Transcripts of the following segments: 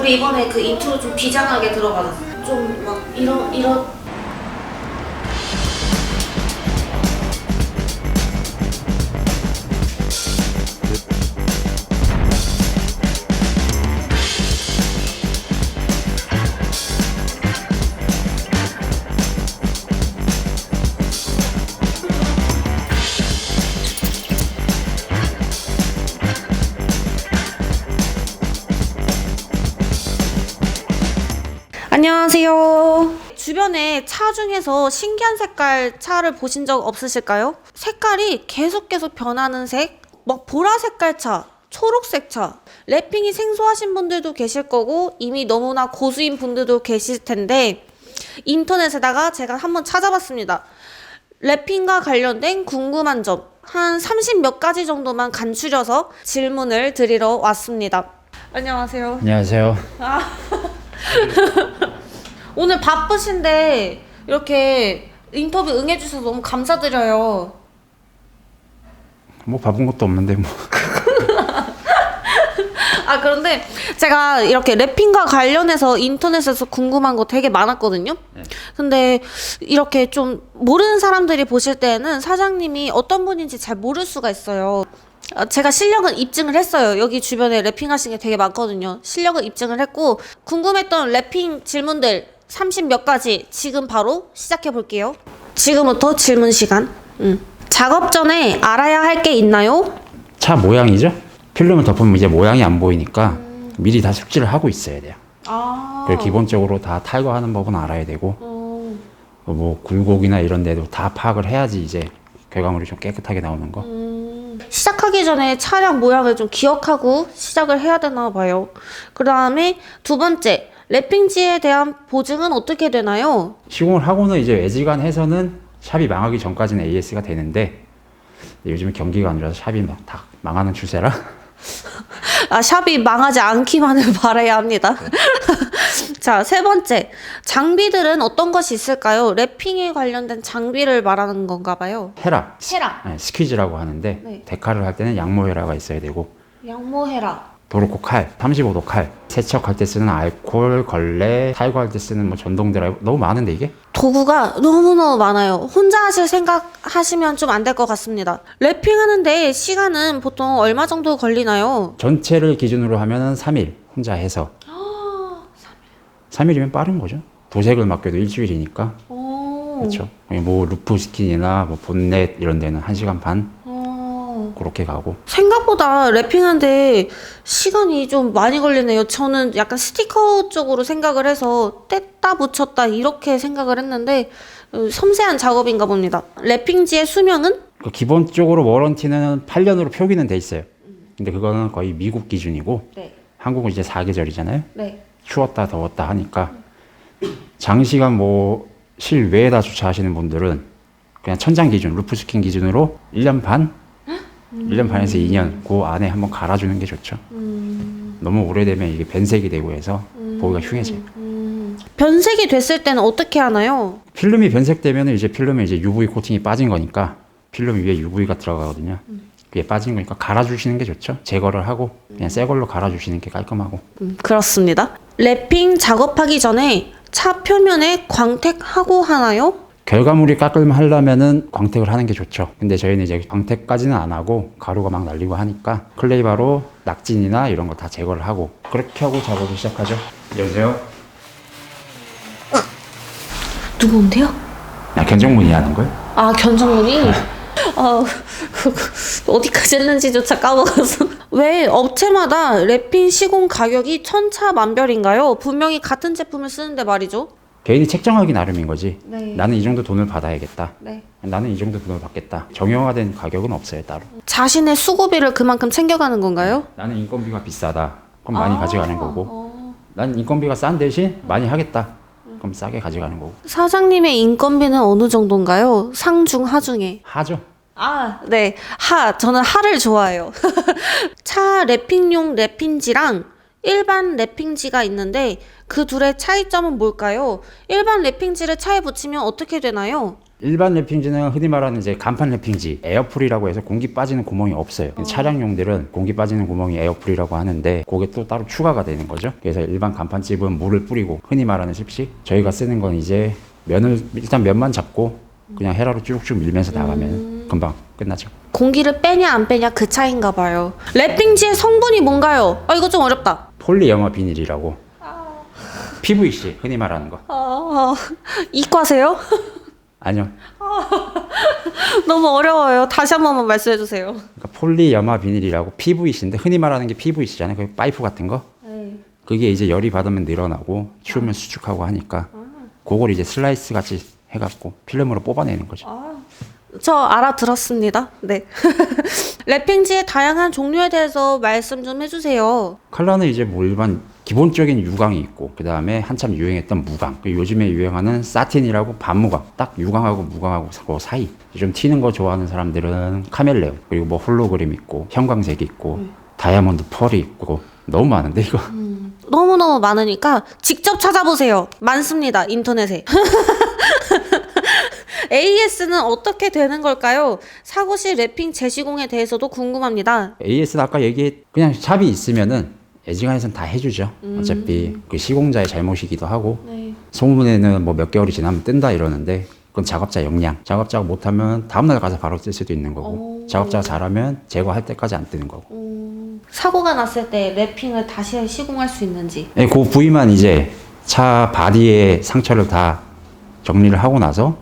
우리 이번에 그 인트로 좀 비장하게 들어가자. 좀 막 이런 안녕하세요. 주변에 차 중에서 신기한 색깔 차를 보신 적 없으실까요? 색깔이 계속 변하는 색, 막 보라 색깔 차, 초록색 차, 랩핑이 생소하신 분들도 계실 거고 이미 너무나 고수인 분들도 계실 텐데 인터넷에다가 제가 한번 찾아봤습니다. 랩핑과 관련된 궁금한 점 한 30 몇 가지 정도만 간추려서 질문을 드리러 왔습니다. 안녕하세요. 안녕하세요. 오늘 바쁘신데 이렇게 인터뷰 응해주셔서 너무 감사드려요. 뭐 바쁜 것도 없는데 뭐. 그런데 제가 이렇게 랩핑과 관련해서 인터넷에서 궁금한 거 되게 많았거든요. 근데 이렇게 좀 모르는 사람들이 보실 때는 사장님이 어떤 분인지 잘 모를 수가 있어요. 제가 실력은 입증을 했어요. 여기 주변에 랩핑 하시는 게 되게 많거든요. 실력은 입증을 했고 궁금했던 랩핑 질문들 30 몇 가지 지금 바로 시작해 볼게요. 지금부터 질문 시간. 작업 전에 알아야 할 게 있나요? 차 모양이죠? 필름을 덮으면 이제 모양이 안 보이니까 미리 다 숙지를 하고 있어야 돼요. 그리고 기본적으로 다 탈거하는 법은 알아야 되고 뭐 굴곡이나 이런 데도 다 파악을 해야지 이제 결과물이 좀 깨끗하게 나오는 거. 시작하기 전에 차량 모양을 좀 기억하고 시작을 해야 되나 봐요. 그 다음에 두 번째, 랩핑지에 대한 보증은 어떻게 되나요? 시공을 하고는 이제 애지간해서는 샵이 망하기 전까지는 AS가 되는데 요즘은 경기가 안 좋아서 샵이 막 다 망하는 추세라. 샵이 망하지 않기만을 바라야 합니다. 자, 세 번째, 장비들은 어떤 것이 있을까요? 랩핑에 관련된 장비를 말하는 건가 봐요. 헤라. 헤라. 네, 스퀴즈라고 하는데 네. 데칼을 할 때는 양모 헤라가 있어야 되고 양모헤라. 도르코 칼, 35도 칼, 세척할 때 쓰는 알코올, 걸레, 탈거할 때 쓰는 뭐 전동 드라이버 너무 많은데 이게? 도구가 너무너무 많아요. 혼자 하실 생각 하시면 좀 안 될 것 같습니다. 랩핑하는데 시간은 보통 얼마 정도 걸리나요? 전체를 기준으로 하면은 3일 혼자 해서 3일이면 빠른 거죠. 도색을 맡겨도 일주일이니까. 그렇죠. 뭐 루프 스킨이나 뭐 본넷 이런 데는 1시간 반 그렇게 가고. 생각보다 랩핑하는데 시간이 좀 많이 걸리네요. 저는 약간 스티커 쪽으로 생각을 해서 뗐다 붙였다 이렇게 생각을 했는데 섬세한 작업인가 봅니다. 랩핑지의 수명은? 기본적으로 워런티는 8년으로 표기는 돼 있어요. 근데 그거는 거의 미국 기준이고 네. 한국은 이제 4계절이잖아요. 네. 추웠다 더웠다 하니까 장시간 뭐 실외에다 주차하시는 분들은 그냥 천장 기준, 루프 스킨 기준으로 1년 반? 1년 반에서 2년 그 안에 한번 갈아주는 게 좋죠. 너무 오래되면 이게 변색이 되고 해서 보기가 흉해져요. 변색이 됐을 때는 어떻게 하나요? 필름이 변색되면 이제 필름에 이제 UV 코팅이 빠진 거니까 필름 위에 UV가 들어가거든요. 그게 빠진 거니까 갈아주시는 게 좋죠. 제거를 하고 그냥 새 걸로 갈아주시는 게 깔끔하고. 그렇습니다. 랩핑 작업하기 전에 차 표면에 광택하고 하나요? 결과물이 깔끔하려면 하려면은 광택을 하는 게 좋죠. 근데 저희는 이제 광택까지는 안 하고 가루가 막 날리고 하니까 클레이바로 낙진이나 이런 거 다 제거를 하고 그렇게 하고 작업을 시작하죠. 여보세요? 누군데요? 견적문의 하는 거예요? 견적문이? 어디까지 했는지조차 까먹어서. 왜 업체마다 랩핑 시공 가격이 천차만별인가요? 분명히 같은 제품을 쓰는데 말이죠. 개인이 책정하기 나름인 거지. 네. 나는 이 정도 돈을 받아야겠다. 네. 나는 이 정도 돈을 받겠다. 정형화된 가격은 없어요 따로. 자신의 수고비를 그만큼 챙겨가는 건가요? 나는 인건비가 비싸다. 그럼 많이 가져가는 거고. 난 인건비가 싼 대신 많이 하겠다. 그럼 싸게 가져가는 거고. 사장님의 인건비는 어느 정도인가요? 상중 하중에. 하죠. 네. 저는 하를 좋아해요. 차 랩핑용 랩핑지랑 일반 랩핑지가 있는데 그 둘의 차이점은 뭘까요? 일반 랩핑지를 차에 붙이면 어떻게 되나요? 일반 랩핑지는 흔히 말하는 이제 간판 랩핑지 에어풀이라고 해서 공기 빠지는 구멍이 없어요. 차량용들은 공기 빠지는 구멍이 에어풀이라고 하는데 그게 또 따로 추가가 되는 거죠. 그래서 일반 간판집은 물을 뿌리고 흔히 말하는 습식, 저희가 쓰는 건 이제 면을 일단 면만 잡고 그냥 헤라로 쭉쭉 밀면서 나가면 금방 끝나죠. 공기를 빼냐 안 빼냐 그 차이인가 봐요. 랩핑지의 성분이 뭔가요? 이거 좀 어렵다. 폴리염화 비닐이라고. PVC 흔히 말하는 거. 이과세요? 아니요. 너무 어려워요. 다시 한 번만 말씀해 주세요. 그러니까 폴리염화 비닐이라고 PVC인데 흔히 말하는 게 PVC잖아요. 그 파이프 같은 거. 네. 그게 이제 열이 받으면 늘어나고 추우면 수축하고 하니까 그걸 이제 슬라이스 같이 해갖고 필름으로 뽑아내는 거죠. 저 알아들었습니다. 네. 랩핑지의 다양한 종류에 대해서 말씀 좀 해주세요. 컬러는 이제 뭐 일반 기본적인 유광이 있고 그 다음에 한참 유행했던 무광, 그리고 요즘에 유행하는 사틴이라고 반무광, 딱 유광하고 무광하고 그 사이. 좀 튀는 거 좋아하는 사람들은 카멜레온, 그리고 뭐 홀로그램 있고 형광색 있고 다이아몬드 펄이 있고 너무 많은데 이거. 너무너무 많으니까 직접 찾아보세요. 많습니다. 인터넷에. AS는 어떻게 되는 걸까요? 사고 시 랩핑 재시공에 대해서도 궁금합니다. AS는 아까 그냥 샵이 있으면은 애지간해서는 다 해주죠. 어차피 그 시공자의 잘못이기도 하고 네. 소문에는 뭐 몇 개월이 지나면 뜬다 이러는데 그건 작업자 역량. 작업자가 못하면 다음날 가서 바로 뜰 수도 있는 거고 작업자가 잘하면 제거할 때까지 안 뜨는 거고. 사고가 났을 때 랩핑을 다시 시공할 수 있는지. 네, 그 부위만 이제 차 바디에 상처를 다 정리를 하고 나서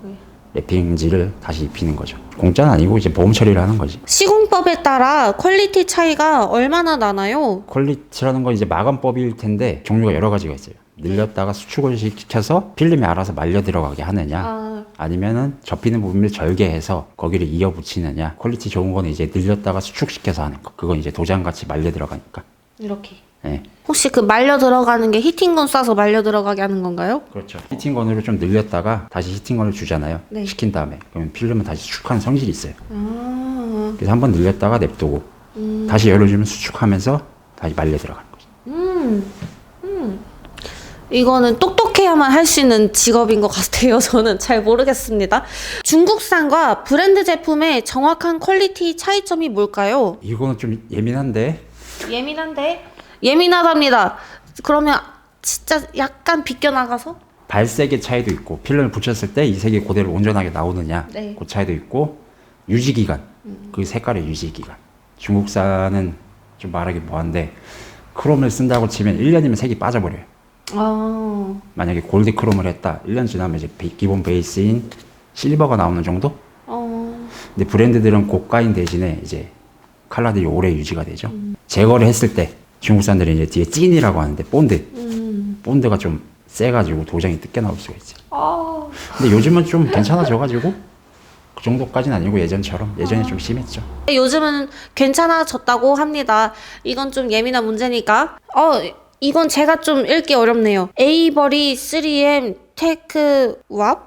랩핑지를 다시 입히는 거죠. 공짜는 아니고 이제 보험 처리를 하는 거지. 시공법에 따라 퀄리티 차이가 얼마나 나나요? 퀄리티라는 건 이제 마감법일 텐데 종류가 여러 가지가 있어요. 늘렸다가 수축을 시켜서 필름이 알아서 말려 들어가게 하느냐, 아니면은 접히는 부분을 절개해서 거기를 이어 붙이느냐. 퀄리티 좋은 거는 이제 늘렸다가 수축시켜서 하는 거. 그건 이제 도장같이 말려 들어가니까. 이렇게. 네. 혹시 그 말려 들어가는 게 히팅건 쏴서 말려 들어가게 하는 건가요? 그렇죠. 히팅건으로 좀 늘렸다가 다시 히팅건을 주잖아요. 네. 식힌 다음에. 그러면 필름은 다시 수축하는 성질이 있어요. 그래서 한번 늘렸다가 냅두고 다시 열어주면 수축하면서 다시 말려 들어가는 거죠. 이거는 똑똑해야만 할 수 있는 직업인 것 같아요. 저는 잘 모르겠습니다. 중국산과 브랜드 제품의 정확한 퀄리티 차이점이 뭘까요? 이거는 좀 예민한데 예민하답니다. 그러면 진짜 약간 비껴나가서 발색의 차이도 있고 필름을 붙였을 때 이 색이 그대로 온전하게 나오느냐, 네. 그 차이도 있고 유지기간, 그 색깔의 유지기간. 중국산은 좀 말하기 뭐한데 크롬을 쓴다고 치면 1년이면 색이 빠져버려요. 만약에 골드 크롬을 했다 1년 지나면 이제 기본 베이스인 실버가 나오는 정도? 근데 브랜드들은 고가인 대신에 이제 컬러들이 오래 유지가 되죠. 제거를 했을 때 중국산들이 이제 뒤에 찐이라고 하는데 본드가 좀 세가지고 도장이 뜯겨 나올 수가 있어요. 근데 요즘은 좀 괜찮아져가지고 그 정도까지는 아니고 예전에 좀 심했죠. 요즘은 괜찮아졌다고 합니다. 이건 좀 예민한 문제니까. 이건 제가 좀 읽기 어렵네요. 에이버리 3M 테크 왑?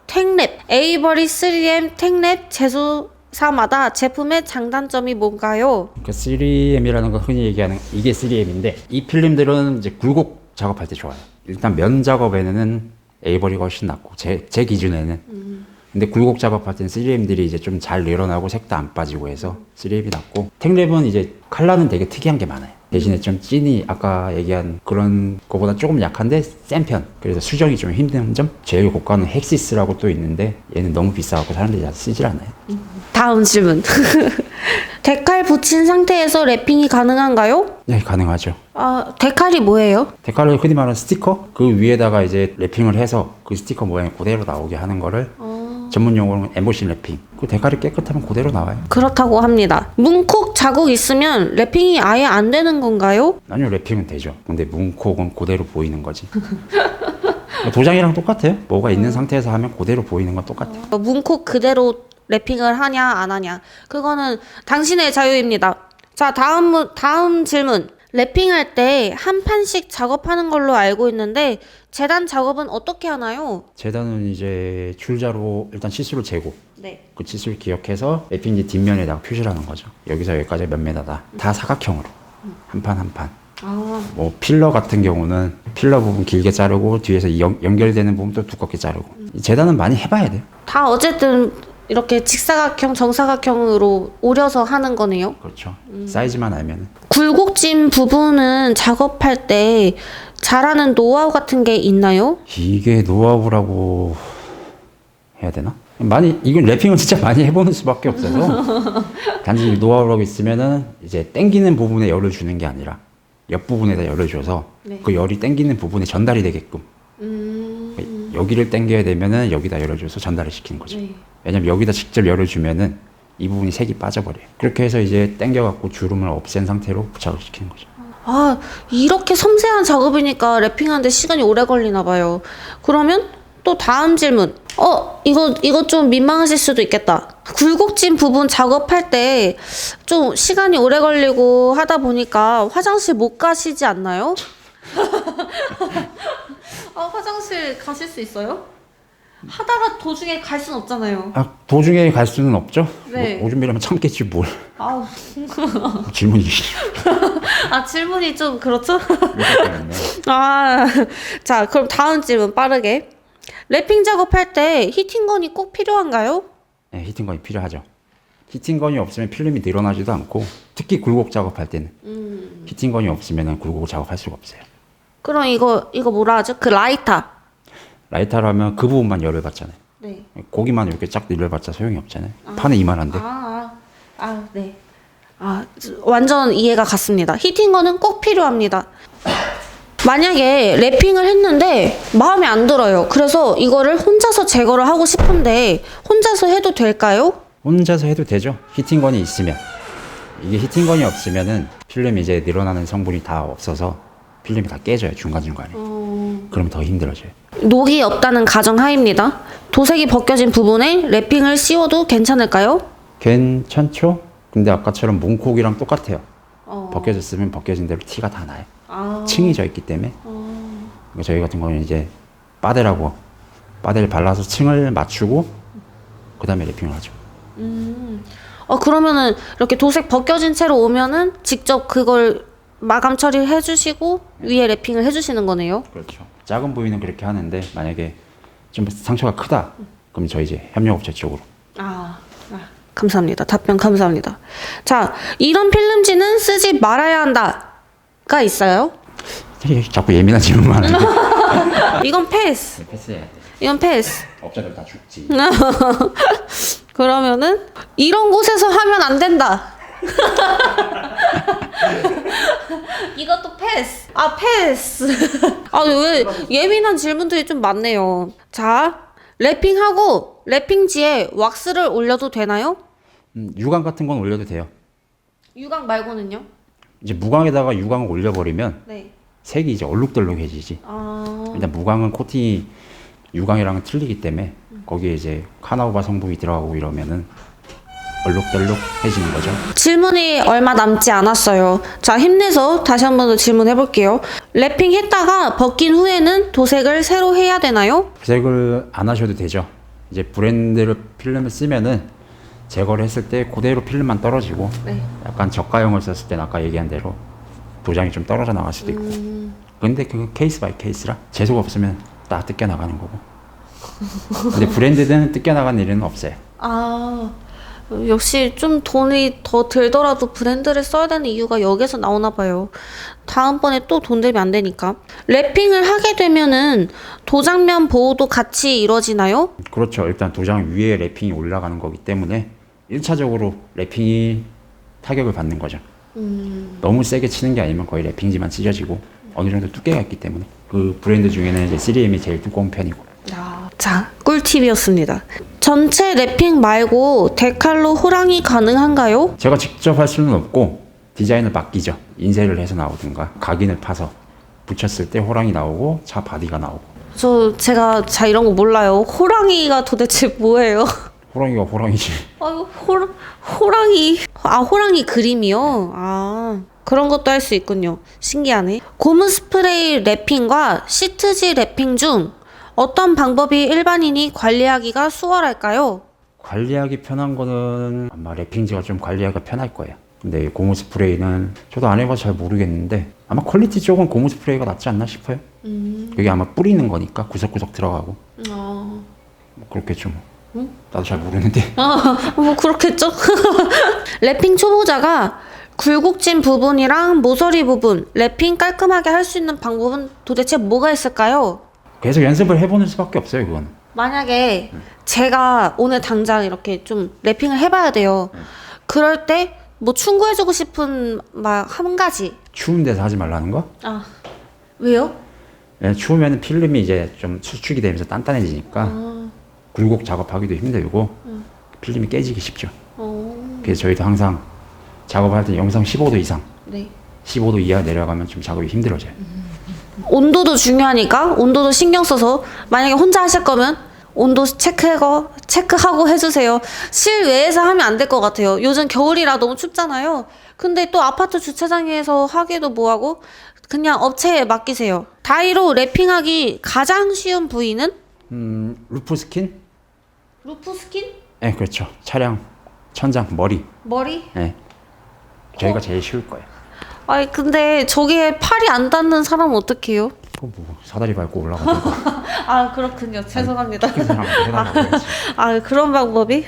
탱랩. 에이버리 3M 탱랩 제조사마다 제품의 장단점이 뭔가요? 그 3M이라는 건 흔히 얘기하는 이게 3M인데 이 필름들은 이제 굴곡 작업할 때 좋아요. 일단 면 작업에는 에이버리가 훨씬 낫고 제 기준에는. 근데 굴곡 작업할 때는 3M들이 이제 좀 잘 늘어나고 색도 안 빠지고 해서 3M이 낫고, 탱랩은 이제 컬러는 되게 특이한 게 많아요. 대신에 좀 찐이 아까 얘기한 그런 거보다 조금 약한데 센 편. 그래서 수정이 좀 힘든 점. 제일 고가는 헥시스라고 또 있는데 얘는 너무 비싸갖고 사람들이 잘 쓰질 않아요. 다음 질문. 데칼 붙인 상태에서 랩핑이 가능한가요? 네, 가능하죠. 데칼이 뭐예요? 데칼을 흔히 말하는 스티커? 그 위에다가 이제 랩핑을 해서 그 스티커 모양이 그대로 나오게 하는 거를 전문 용어로는 엠보싱 랩핑. 그 데칼이 깨끗하면 그대로 나와요. 그렇다고 합니다. 문콕 자국 있으면 랩핑이 아예 안 되는 건가요? 아니요, 랩핑은 되죠. 근데 문콕은 그대로 보이는 거지. 도장이랑 똑같아요. 뭐가 있는 상태에서 하면 그대로 보이는 건 똑같아요. 문콕 그대로 랩핑을 하냐 안 하냐 그거는 당신의 자유입니다. 자, 다음 질문. 랩핑할 때 한 판씩 작업하는 걸로 알고 있는데 재단 작업은 어떻게 하나요? 재단은 이제 줄자로 일단 치수를 재고 네. 그 치수를 기억해서 랩핑지 뒷면에다가 표시를 하는 거죠. 여기서 여기까지 몇 메다다. 다 사각형으로 한 판 한 판. 뭐 필러 같은 경우는 필러 부분 길게 자르고 뒤에서 연결되는 부분 또 두껍게 자르고. 재단은 많이 해봐야 돼요. 다 어쨌든 이렇게 직사각형, 정사각형으로 오려서 하는 거네요. 그렇죠. 사이즈만 알면은. 굴곡진 부분은 작업할 때 잘하는 노하우 같은 게 있나요? 이게 노하우라고 해야 되나? 이건 랩핑은 진짜 많이 해보는 수밖에 없어서 단지 노하우라고 있으면은 이제 당기는 부분에 열을 주는 게 아니라 옆 부분에다 열을 줘서 네. 그 열이 당기는 부분에 전달이 되게끔 여기를 당겨야 되면은 여기다 열을 줘서 전달을 시키는 거죠. 네. 왜냐면 여기다 직접 열을 주면은 이 부분이 색이 빠져버려요. 그렇게 해서 이제 당겨갖고 주름을 없앤 상태로 부착을 시키는 거죠. 아, 이렇게 섬세한 작업이니까 랩핑하는데 시간이 오래 걸리나 봐요. 그러면 또 다음 질문. 이거 좀 민망하실 수도 있겠다. 굴곡진 부분 작업할 때 좀 시간이 오래 걸리고 하다 보니까 화장실 못 가시지 않나요? 화장실 가실 수 있어요? 하다가 도중에 갈 순 없잖아요. 도중에 갈 수는 없죠. 네. 오줌이라면 참겠지 뭘. 아우. 질문이. 질문이 좀 그렇죠? 자, 그럼 다음 질문 빠르게. 랩핑 작업할 때 히팅건이 꼭 필요한가요? 네, 히팅건이 필요하죠. 히팅건이 없으면 필름이 늘어나지도 않고 특히 굴곡 작업할 때는 히팅건이 없으면 굴곡 작업할 수가 없어요. 그럼 이거 뭐라 하죠? 그 라이터로 하면 그 부분만 열을 받잖아요. 네. 고기만 이렇게 쫙 열받자 소용이 없잖아요. 판은 이만한데. 네. 완전 이해가 갔습니다. 히팅건은 꼭 필요합니다. 만약에 랩핑을 했는데 마음에 안 들어요. 그래서 이거를 혼자서 제거를 하고 싶은데 혼자서 해도 될까요? 혼자서 해도 되죠. 히팅건이 있으면. 이게 히팅건이 없으면은 필름이 이제 늘어나는 성분이 다 없어서 필름이 다 깨져요. 중간중간에. 그러면 더 힘들어져요. 녹이 없다는 가정하입니다. 도색이 벗겨진 부분에 랩핑을 씌워도 괜찮을까요? 괜찮죠? 근데 아까처럼 뭉콕이랑 똑같아요. 벗겨졌으면 벗겨진 대로 티가 다 나요. 층이 져 있기 때문에. 그러니까 저희 같은 경우는 이제 빠데를 발라서 층을 맞추고 그 다음에 랩핑을 하죠. 그러면은 이렇게 도색 벗겨진 채로 오면은 직접 그걸 마감 처리해 주시고 위에 랩핑을 해 주시는 거네요. 그렇죠. 작은 부위는 그렇게 하는데 만약에 좀 상처가 크다 그럼 저희 이제 협력업체 쪽으로. 감사합니다. 답변 감사합니다. 자, 이런 필름지는 쓰지 말아야 한다가 있어요? 자꾸 예민한 질문만 하는데. 이건 패스. 패스해야 돼. 이건 패스. 업자들 다 죽지. 그러면은 이런 곳에서 하면 안 된다. 이것도 패스. 패스. 왜 예민한 질문들이 좀 많네요. 자, 랩핑하고 랩핑지에 왁스를 올려도 되나요? 유광 같은 건 올려도 돼요. 유광 말고는요? 이제 무광에다가 유광을 올려버리면 네. 색이 이제 얼룩덜룩해지지. 일단 무광은 코팅이 유광이랑은 틀리기 때문에 거기에 이제 카나우바 성분이 들어가고 이러면은 얼룩덜룩해지는 거죠. 질문이 얼마 남지 않았어요. 자, 힘내서 다시 한 번 더 질문해 볼게요. 랩핑 했다가 벗긴 후에는 도색을 새로 해야 되나요? 도색을 안 하셔도 되죠. 이제 브랜드를 필름을 쓰면은 제거를 했을 때 그대로 필름만 떨어지고 네. 약간 저가형을 썼을 때는 아까 얘기한 대로 도장이 좀 떨어져 나갈 수도 있고. 근데 그 케이스 바이 케이스라 재수가 없으면 다 뜯겨 나가는 거고. 근데 브랜드는 뜯겨 나가는 일은 없어요. 역시 좀 돈이 더 들더라도 브랜드를 써야 되는 이유가 여기서 나오나 봐요. 다음번에 또 돈 들면 안 되니까. 랩핑을 하게 되면은 도장면 보호도 같이 이루어지나요? 그렇죠. 일단 도장 위에 랩핑이 올라가는 거기 때문에 1차적으로 랩핑이 타격을 받는 거죠. 너무 세게 치는 게 아니면 거의 랩핑지만 찢어지고 어느 정도 두께가 있기 때문에 그 브랜드 중에는 이제 3M이 제일 두꺼운 편이고. 자, 꿀팁이었습니다. 전체 랩핑 말고 데칼로 호랑이 가능한가요? 제가 직접 할 수는 없고 디자인을 맡기죠. 인쇄를 해서 나오든가 각인을 파서 붙였을 때 호랑이 나오고 차 바디가 나오고. 제가 이런 거 몰라요. 호랑이가 도대체 뭐예요? 호랑이가 호랑이지. 호랑이. 호랑이 그림이요? 그런 것도 할 수 있군요. 신기하네. 고무 스프레이 랩핑과 시트지 랩핑 중 어떤 방법이 일반인이 관리하기가 수월할까요? 관리하기 편한 거는 아마 랩핑지가 좀 관리하기가 편할 거예요. 근데 고무 스프레이는 저도 안 해봐서 잘 모르겠는데 아마 퀄리티 쪽은 고무 스프레이가 낫지 않나 싶어요. 그게 아마 뿌리는 거니까 구석구석 들어가고 뭐 그렇겠죠 뭐. 나도 잘 모르는데. 뭐 그렇겠죠. 랩핑 초보자가 굴곡진 부분이랑 모서리 부분 랩핑 깔끔하게 할 수 있는 방법은 도대체 뭐가 있을까요? 계속 연습을 해보는 수밖에 없어요 그건. 만약에 제가 오늘 당장 이렇게 좀 랩핑을 해봐야 돼요. 그럴 때 뭐 충고해주고 싶은 막 한 가지. 추운 데서 하지 말라는 거? 아 왜요? 예, 추우면 필름이 이제 좀 수축이 되면서 단단해지니까 굴곡 작업하기도 힘들고 필름이 깨지기 쉽죠. 그래서 저희도 항상 작업할 때 영상 15도 이상, 네. 15도 이하 내려가면 좀 작업이 힘들어져요. 온도도 중요하니까 온도도 신경 써서 만약에 혼자 하실 거면 온도 체크하고 해주세요. 실외에서 하면 안 될 것 같아요. 요즘 겨울이라 너무 춥잖아요. 근데 또 아파트 주차장에서 하기도 뭐하고 그냥 업체에 맡기세요. 다이로 랩핑하기 가장 쉬운 부위는? 루프 스킨? 루프 스킨? 네, 그렇죠. 차량, 천장, 머리. 머리? 네. 저희가 제일 쉬울 거예요. 아니 근데 저기에 팔이 안 닿는 사람은 어떡해요? 그거 뭐 사다리 밟고 올라가고. 아 그렇군요. 죄송합니다. 해달라고 해야지. 아 그런 방법이?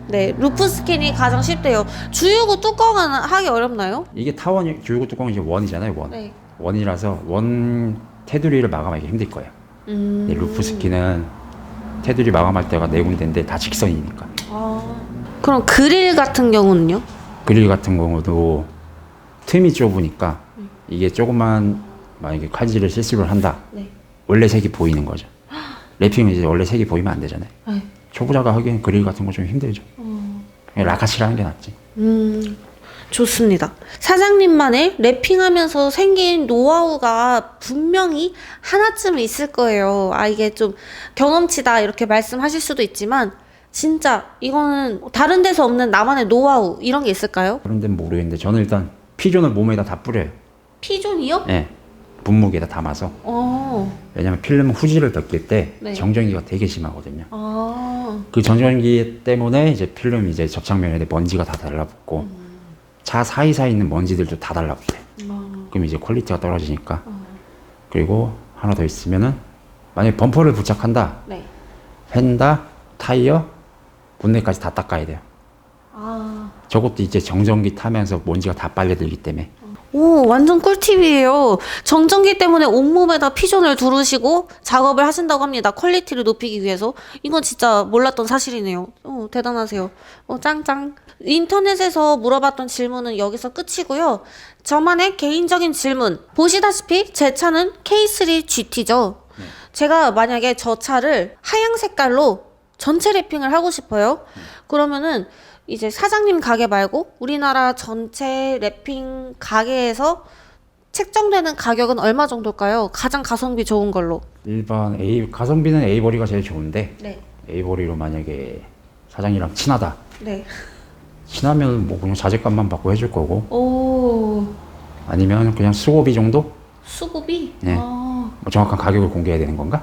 네, 루프 스킨이 가장 쉽대요. 주유구 뚜껑은 하기 어렵나요? 이게 타원 교육구 뚜껑이 이제 원이잖아요, 원. 네. 원이라서 원 테두리를 마감하기 힘들 거예요. 근데 루프 스킨은 테두리 마감할 때가 네 군데인데 다 직선이니까. 그럼 그릴 같은 경우는요? 그릴 같은 경우도 틈이 좁으니까 이게 조금만 만약에 칼질을 실습을 한다. 네. 원래 색이 보이는 거죠. 랩핑은 이제 원래 색이 보이면 안 되잖아요. 네. 초보자가 하기엔 그릴 같은 거 좀 힘들죠. 그냥 라카시를 하는 게 낫지. 좋습니다. 사장님만의 랩핑하면서 생긴 노하우가 분명히 하나쯤 있을 거예요. 아, 이게 좀 경험치다 이렇게 말씀하실 수도 있지만 진짜 이거는 다른 데서 없는 나만의 노하우 이런 게 있을까요? 그런 데는 모르겠는데 저는 일단 피존을 몸에다 다 뿌려요. 피존이요? 네. 분무기에다 담아서. 왜냐면 필름 후지를 벗길 때 네. 정전기가 되게 심하거든요. 그 정전기 때문에 이제 필름 이제 접착면에 먼지가 다 달라붙고 차 사이사이 있는 먼지들도 다 달라붙어요. 그럼 이제 퀄리티가 떨어지니까. 그리고 하나 더 있으면은 만약에 범퍼를 부착한다. 네. 휀다, 타이어, 본넷까지 다 닦아야 돼요. 저것도 이제 정전기 타면서 먼지가 다 빨려들기 때문에. 오, 완전 꿀팁이에요. 정전기 때문에 온몸에다 피존을 두르시고 작업을 하신다고 합니다. 퀄리티를 높이기 위해서. 이건 진짜 몰랐던 사실이네요. 대단하세요. 짱짱. 인터넷에서 물어봤던 질문은 여기서 끝이고요. 저만의 개인적인 질문. 보시다시피 제 차는 K3 GT죠. 제가 만약에 저 차를 하얀 색깔로 전체 랩핑을 하고 싶어요. 그러면은 이제 사장님 가게 말고 우리나라 전체 랩핑 가게에서 책정되는 가격은 얼마 정도일까요? 가장 가성비 좋은 걸로. 일반 가성비는 A보리가 제일 좋은데 네. A보리로 만약에 사장이랑 친하다. 네. 친하면 뭐 그냥 자재값만 받고 해줄 거고 오. 아니면 그냥 수고비 정도? 수고비? 네. 뭐 정확한 가격을 공개해야 되는 건가?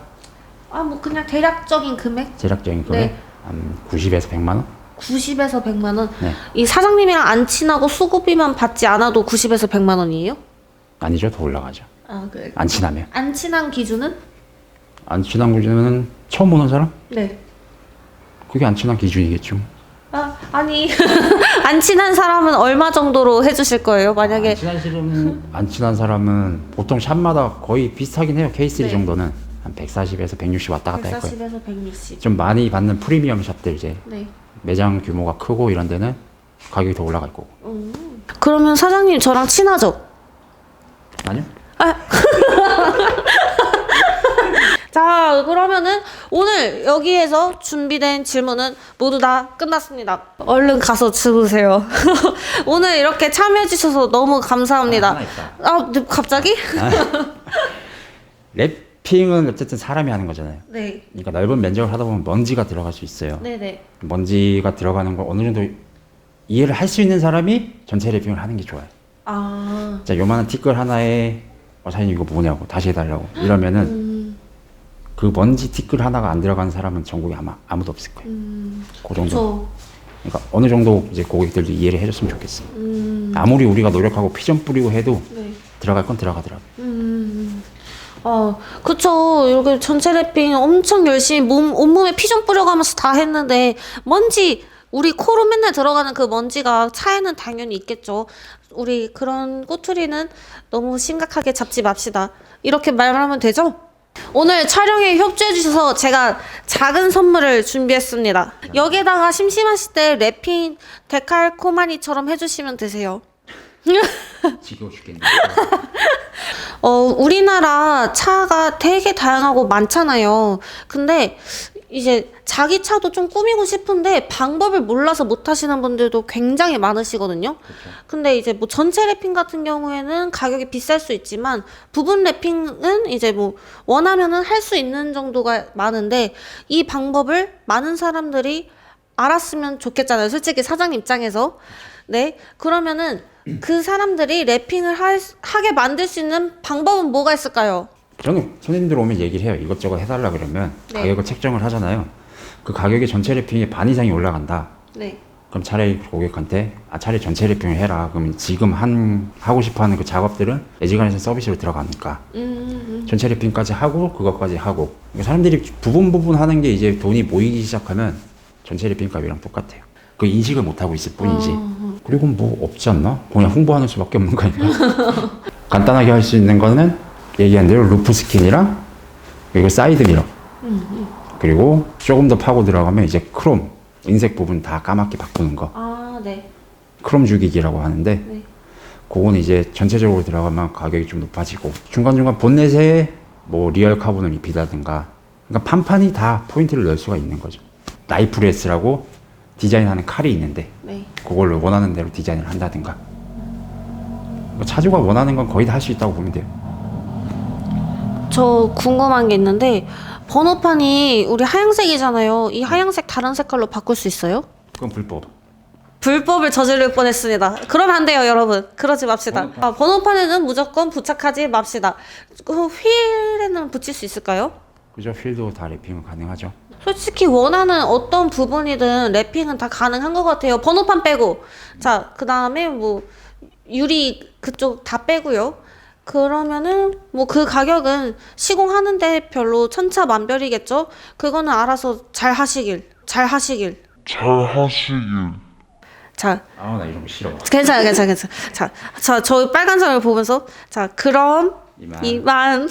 뭐 그냥 대략적인 금액? 대략적인 금액? 네. 한 90에서 100만 원? 90에서 100만 원? 네. 이 사장님이랑 안 친하고 수고비만 받지 않아도 90에서 100만 원이에요? 아니죠, 더 올라가죠. 그래. 안 친하면. 안 친한 기준은? 안 친한 기준은 처음 보는 사람? 네. 그게 안 친한 기준이겠죠. 아니 안 친한 사람은 얼마 정도로 해주실 거예요? 만약에 안 친한 사람은 보통 샵마다 거의 비슷하긴 해요. K3 네. 정도는 한 140에서 160 왔다 갔다 할 거예요. 140에서 160. 좀 많이 받는 프리미엄 샵들 이제 네. 매장 규모가 크고 이런 데는 가격이 더 올라갈 거고. 그러면 사장님 저랑 친하죠? 아니요? 자, 그러면은 오늘 여기에서 준비된 질문은 모두 다 끝났습니다. 얼른 가서 들으세요. 오늘 이렇게 참여해주셔서 너무 감사합니다. 하나 있다. 네, 갑자기? 랩핑은 어쨌든 사람이 하는 거잖아요. 네. 그러니까 넓은 면적을 하다 보면 먼지가 들어갈 수 있어요. 네네. 먼지가 들어가는 걸 어느 정도 이해를 할 수 있는 사람이 전체 랩핑을 하는 게 좋아요. 자, 요만한 티끌 하나에 사장님 이거 뭐냐고 다시 해달라고 이러면은 그 먼지 티끌 하나가 안 들어가는 사람은 전국에 아마 아무도 없을 거예요. 그 정도. 그러니까 어느 정도 이제 고객들도 이해를 해줬으면 좋겠어. 아무리 우리가 노력하고 피좀 뿌리고 해도 네. 들어갈 건 들어가더라고. 그쵸. 이렇게 전체 랩핑 엄청 열심히 온몸에 피 좀 뿌려가면서 다 했는데, 먼지, 우리 코로 맨날 들어가는 그 먼지가 차에는 당연히 있겠죠. 우리 그런 꼬투리는 너무 심각하게 잡지 맙시다. 이렇게 말하면 되죠? 오늘 촬영에 협조해주셔서 제가 작은 선물을 준비했습니다. 여기에다가 심심하실 때 랩핑 데칼코마니처럼 해주시면 되세요. 지겨워 죽겠네. 우리나라 차가 되게 다양하고 많잖아요. 근데 이제 자기 차도 좀 꾸미고 싶은데 방법을 몰라서 못 하시는 분들도 굉장히 많으시거든요. 근데 이제 뭐 전체 랩핑 같은 경우에는 가격이 비쌀 수 있지만 부분 랩핑은 이제 뭐 원하면은 할 수 있는 정도가 많은데, 이 방법을 많은 사람들이 알았으면 좋겠잖아요. 솔직히 사장님 입장에서. 네. 그러면은 그 사람들이 랩핑을 하게 만들 수 있는 방법은 뭐가 있을까요? 저는 손님들 오면 얘기를 해요. 이것저것 해달라 그러면 네. 가격을 책정을 하잖아요. 그 가격이 전체 랩핑의 반 이상이 올라간다. 네. 그럼 차라리 고객한테 차라리 전체 랩핑을 해라. 그러면 지금 하고 싶어하는 그 작업들은 애지간해서 서비스로 들어가니까 전체 랩핑까지 하고 그것까지 하고. 그러니까 사람들이 부분 하는 게 이제 돈이 모이기 시작하면 전체 랩핑 값이랑 똑같아요. 그 인식을 못 하고 있을 뿐이지. 그리고 뭐 없지 않나? 그냥 홍보하는 수밖에 없는 거 아닌가? 간단하게 할 수 있는 거는 얘기한 대로 루프 스킨이랑 그리고 사이드 미러 그리고 조금 더 파고 들어가면 이제 크롬 인색 부분 다 까맣게 바꾸는 거. 네. 크롬 죽이기라고 하는데 네. 그건 이제 전체적으로 들어가면 가격이 좀 높아지고, 중간중간 본넷에 뭐 리얼 카본을 입히다든가, 그러니까 판판이 다 포인트를 넣을 수가 있는 거죠. 나이프레스라고 디자인하는 칼이 있는데 네. 그걸로 원하는 대로 디자인을 한다든가. 차주가 원하는 건 거의 다 할 수 있다고 보면 돼요. 저 궁금한 게 있는데, 번호판이 우리 하얀색이잖아요. 이 하얀색 다른 색깔로 바꿀 수 있어요? 그건 불법. 불법을 저지를 뻔했습니다. 그러면 안 돼요, 여러분. 그러지 맙시다. 번호판에는 무조건 부착하지 맙시다. 그 휠에는 붙일 수 있을까요? 그죠? 휠도 다 랩핑은 가능하죠. 솔직히 원하는 어떤 부분이든 랩핑은 다 가능한 것 같아요. 번호판 빼고. 자, 그 다음에 뭐 유리 그쪽 다 빼고요. 그러면은 뭐 그 가격은 시공하는데 별로 천차만별이겠죠? 그거는 알아서 잘 하시길. 자, 나 이런 거 싫어. 괜찮아. 자, 저 빨간 점을 보면서, 자, 그럼 이만. 이만